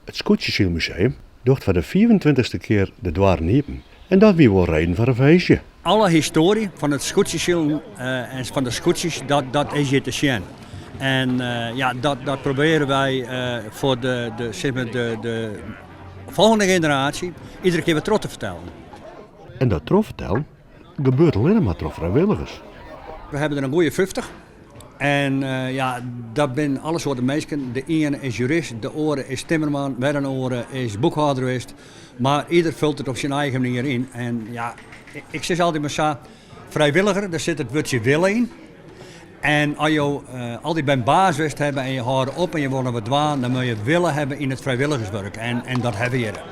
Het Scootjesielmuseum docht voor de 24e keer de dwaren open. En dat wie wel reden voor een feestje. Alle historie van het Scootjesiel en van de scootjes, dat is hier te zien. En dat proberen wij voor de volgende generatie iedere keer weer terug te vertellen. En dat vertellen gebeurt alleen maar door vrijwilligers. We hebben er een goede 50. En dat zijn alle soorten mensen. De ene is jurist, de andere is timmerman, weer een andere is boekhouder. Maar ieder vult het op zijn eigen manier in. En ja, ik zeg altijd maar zo, vrijwilliger, daar zit het woordje willen in. En als je altijd bij een baas hebben en je houdt op en je wordt wat dwaan, dan moet je willen hebben in het vrijwilligerswerk. En dat hebben we hier.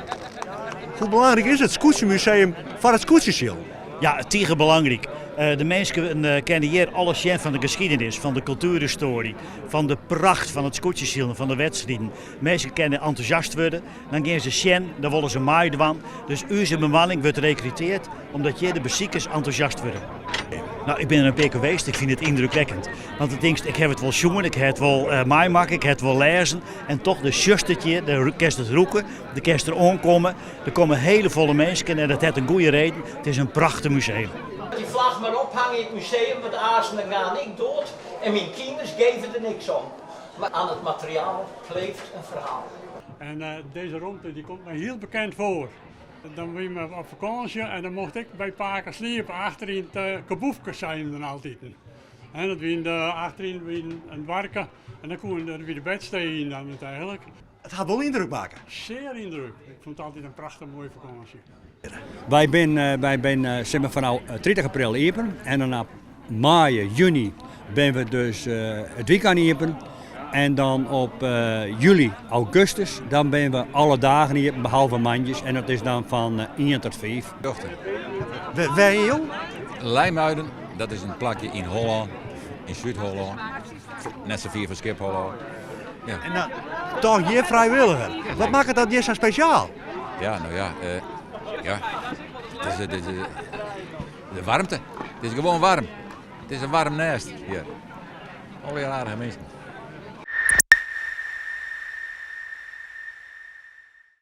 Hoe belangrijk is het Scootjemuseum voor het Scootjesiel? Ja, het is belangrijk. De mensen kennen hier alles van de geschiedenis, van de cultuurhistorie, van de pracht van het Scootjesiel, van de wedstrijden. Mensen kunnen enthousiast worden, dan gaan ze zien, dan willen ze meedoen. Dus onze bemanning wordt gerecruiteerd omdat hier de bezoekers enthousiast worden. Nou, ik ben er een keer geweest, ik vind het indrukwekkend. Want ik denk, ik heb het wel zongen, ik heb het wel meemaken, ik heb het wel lezen. En toch de zustertje, de kerst het roeken, de kerst er aankomen. Er komen hele volle mensen en dat heeft een goede reden. Het is een prachtig museum. Die vlag maar ophangen in het museum, want azen gaan ik dood en mijn kinderen geven er niks om. Maar aan het materiaal kleeft een verhaal. En deze ruimte die komt me heel bekend voor. Dan ben je op vakantie en dan mocht ik bij Paken sliepen achterin het kaboefkes zijn dan altijd. En dat we achterin een werken en dan kon er weer de bedstee in dan eigenlijk. Het gaat wel indruk maken. Zeer indruk. Ik vond het altijd een prachtig mooie vakantie. Wij zijn vanaf 30 april open en dan op mei, juni ben we dus het weekend open. En dan op juli, augustus, dan ben we alle dagen hier, behalve mandjes. En dat is dan van 1 tot 5. Waar je jong? Leimuiden, dat is een plakje in Holland, in Zuid-Holland. Net zo ver van Schiphol. Ja. En dan toch hier vrijwilliger. Wat maakt het dan hier zo speciaal? Ja, nou ja, het is de warmte. Het is gewoon warm. Het is een warm nest hier. Alle aardige mensen.